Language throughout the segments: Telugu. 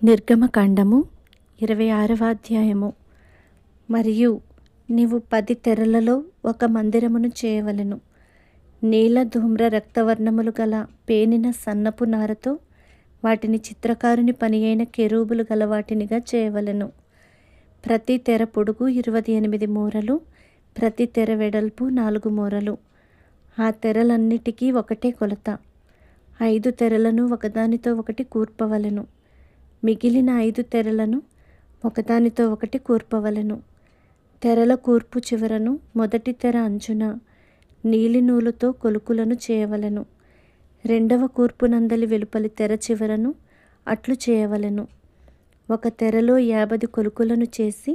నిర్గమకాండము 26వ అధ్యాయము. మరియు నీవు 10 తెరలలో ఒక మందిరమును చేయవలెను. నీల ధూమ్ర రక్తవర్ణములు గల పేనిన సన్నపు నారతో వాటిని చిత్రకారుని పని అయిన కెరూబులు గల వాటినిగా చేయవలెను. ప్రతి తెర పొడుగు 28 మూరలు, ప్రతి తెర వెడల్పు 4 మూరలు. ఆ తెరలన్నిటికీ ఒకటే కొలత. 5 తెరలను ఒకదానితో ఒకటి కూర్పవలెను. మిగిలిన 5 తెరలను ఒకదానితో ఒకటి కూర్పవలెను. తెరల కూర్పు చివరను మొదటి తెర అంచున నీలి నూలుతో కొలుకులను చేయవలెను. రెండవ కూర్పునందలి వెలుపలి తెర చివరను అట్లు చేయవలెను. ఒక తెరలో 50 కొలుకులను చేసి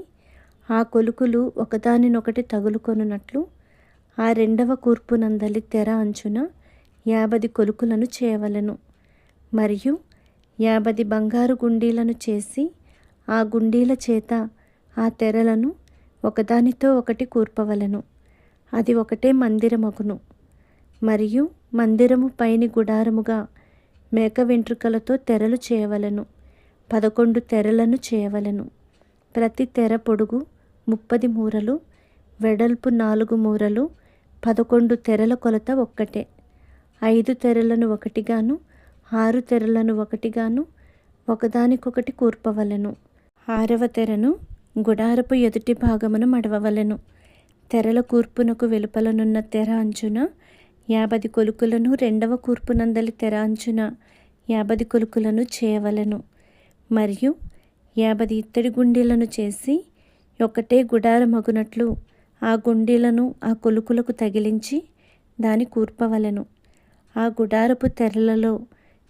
ఆ కొలుకులు ఒకదానినొకటి తగులుకొనున్నట్లు ఆ రెండవ కూర్పునందలి తెర అంచున 50 కొలుకులను చేయవలెను. మరియు 50 బంగారు గుండీలను చేసి ఆ గుండీల చేత ఆ తెరలను ఒకదానితో ఒకటి కూర్పవలెను. అది ఒకటే మందిరమగును. మరియు మందిరము పైని గుడారముగా మేక వెంట్రుకలతో తెరలు చేయవలెను. 11 తెరలను చేయవలెను. ప్రతి తెర పొడుగు 30 మూరలు, వెడల్పు 4 మూరలు. 11 తెరల కొలత ఒక్కటే. 5 తెరలను ఒకటిగాను, 6 తెరలను ఒకటిగాను ఒకదానికొకటి కూర్పవలెను. 6వ తెరను గుడారపు ఎదుటి భాగమున మడవవలెను. తెరల కూర్పునకు వెలుపలనున్న తెర అంచున 50 కొలుకులను, రెండవ కూర్పునందలి తెర అంచున 50 కొలుకులను చేయవలెను. మరియు 50 ఇత్తడి గుండీలను చేసి ఒకటే గుడారమగునట్లు ఆ గుండీలను ఆ కొలుకులకు తగిలించి దాని కూర్పవలెను. ఆ గుడారపు తెరలలో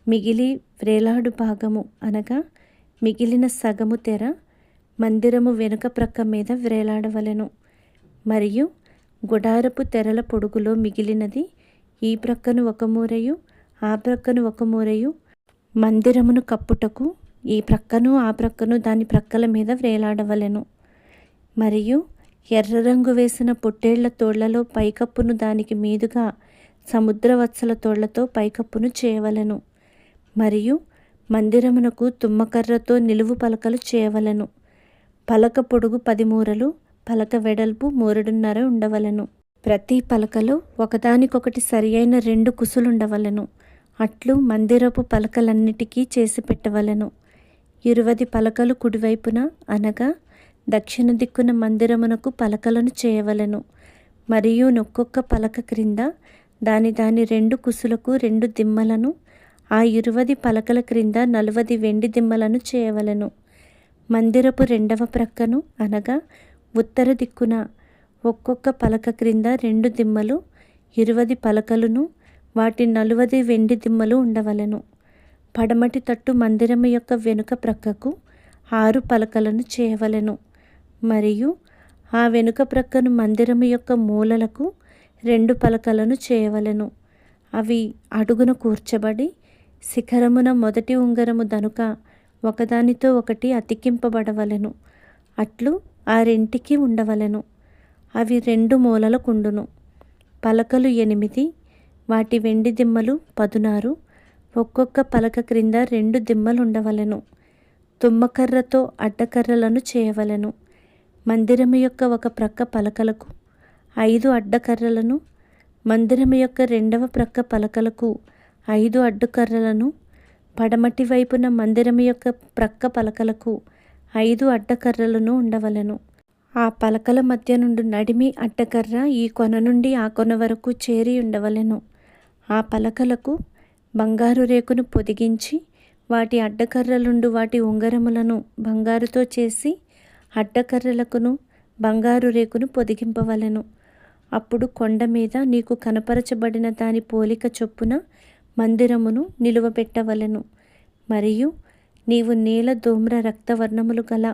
మిగిలి వ్రేలాడు భాగము అనగా మిగిలిన సగము తెర మందిరము వెనుక ప్రక్క మీద వ్రేలాడవలెను. మరియు గుడారపు తెరల పొడుగులో మిగిలినది ఈ ప్రక్కను 1 మూరయు ఆ ప్రక్కను 1 మూరయు మందిరమును కప్పుటకు ఈ ప్రక్కను ఆ ప్రక్కను దాని ప్రక్కల మీద వ్రేలాడవలెను. మరియు ఎర్ర రంగు వేసిన పొట్టేళ్ల తోళ్లలో పైకప్పును దానికి మీదుగా సముద్రవత్సల తోళ్లతో పైకప్పును చేయవలెను. మరియు మందిరమునకు తుమ్మకర్రతో నిలువు పలకలు చేయవలెను. పలక పొడుగు 10 మూరలు, పలక వెడల్పు 1.5 మూరలు ఉండవలెను. ప్రతి పలకలో ఒకదానికొకటి సరి అయిన 2 కుసులుండవలెను. అట్లు మందిరపు పలకలన్నిటికీ చేసి పెట్టవలెను. 20 పలకలు కుడివైపున అనగా దక్షిణ దిక్కున మందిరమునకు పలకలను చేయవలెను. మరియు ఒక్కొక్క పలక క్రింద దాని 2 కుసులకు 2 దిమ్మలను, ఆ 20 పలకల క్రింద 40 వెండి దిమ్మలను చేయవలెను. మందిరపు రెండవ ప్రక్కను అనగా ఉత్తర దిక్కున ఒక్కొక్క పలక క్రింద 2 దిమ్మలు, 20 పలకలును, వాటి 40 వెండి దిమ్మలు ఉండవలెను. పడమటి తట్టు మందిరము యొక్క వెనుక ప్రక్కకు 6 పలకలను చేయవలెను. మరియు ఆ వెనుక ప్రక్కను మందిరము యొక్క మూలలకు 2 పలకలను చేయవలెను. అవి అడుగున కూర్చబడి శిఖరమున మొదటి ఉంగరము దనుక ఒకదానితో ఒకటి అతికింపబడవలెను. అట్లు ఆ రెంటికి ఉండవలెను. అవి 2 మూలలకుండును. పలకలు 8, వాటి వెండి దిమ్మలు 16. ఒక్కొక్క పలక క్రింద 2 దిమ్మలుండవలెను. తుమ్మకర్రతో అడ్డకర్రలను చేయవలెను. మందిరము యొక్క ఒక ప్రక్క పలకలకు 5 అడ్డకర్రలను, మందిరము యొక్క రెండవ ప్రక్క పలకలకు 5 అడ్డుకర్రలను, పడమటి వైపున మందిరము యొక్క ప్రక్క పలకలకు 5 అడ్డకర్రలను ఉండవలెను. ఆ పలకల మధ్య నుండి నడిమి అడ్డకర్ర ఈ కొన నుండి ఆ కొన వరకు చేరి ఉండవలెను. ఆ పలకలకు బంగారు రేకును పొదిగించి వాటి అడ్డకర్రలుండు వాటి ఉంగరములను బంగారుతో చేసి అడ్డకర్రలకును బంగారు రేకును పొదిగింపవలెను. అప్పుడు కొండ మీద నీకు కనపరచబడిన దాని పోలిక చొప్పున మందిరమును నిలువబెట్టవలెను. మరియు నీవు నీల ధూమ్ర రక్తవర్ణములు గల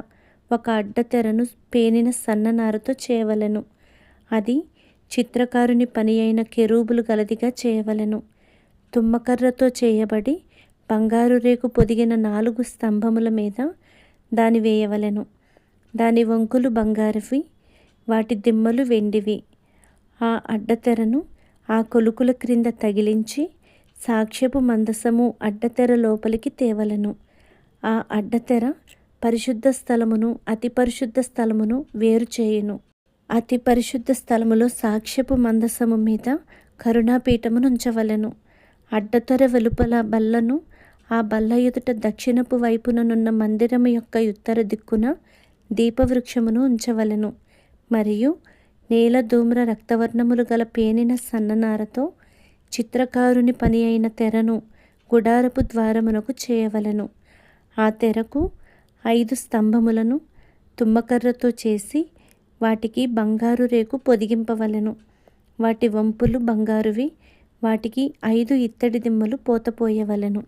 ఒక అడ్డతెరను పేనిన సన్ననారతో చేయవలెను. అది చిత్రకారుని పని అయిన కెరూబులు గలదిగా చేయవలెను. తుమ్మకర్రతో చేయబడి బంగారు రేకు పొదిగిన 4 స్తంభముల మీద దాని వేయవలెను. దాని వంకులు బంగారువి, వాటి దిమ్మలు వెండివి. ఆ అడ్డతెరను ఆ కొలుకుల క్రింద తగిలించి సాక్ష్యపు మందసము అడ్డతెర లోపలికి తేవలెను. ఆ అడ్డతెర పరిశుద్ధ స్థలమును అతి పరిశుద్ధ స్థలమును వేరు చేయును. అతి పరిశుద్ధ స్థలములో సాక్ష్యపు మందసము మీద కరుణాపీఠమును ఉంచవలెను. అడ్డతెర వెలుపల బల్లను, ఆ బల్ల ఎదుట దక్షిణపు వైపుననున్న మందిరము యొక్క ఉత్తర దిక్కున దీపవృక్షమును ఉంచవలెను. మరియు నీల ధూమ్ర రక్తవర్ణములు గల పేనిన సన్ననారతో చిత్రకారుని పని అయిన తెరను గుడారపు ద్వారమునకు చేయవలెను. ఆ తెరకు 5 స్తంభములను తుమ్మకర్రతో చేసి వాటికి బంగారు రేకు పొదిగింపవలెను. వాటి వంపులు బంగారువి. వాటికి 5 ఇత్తడి దిమ్మలు పోతపోయవలెను.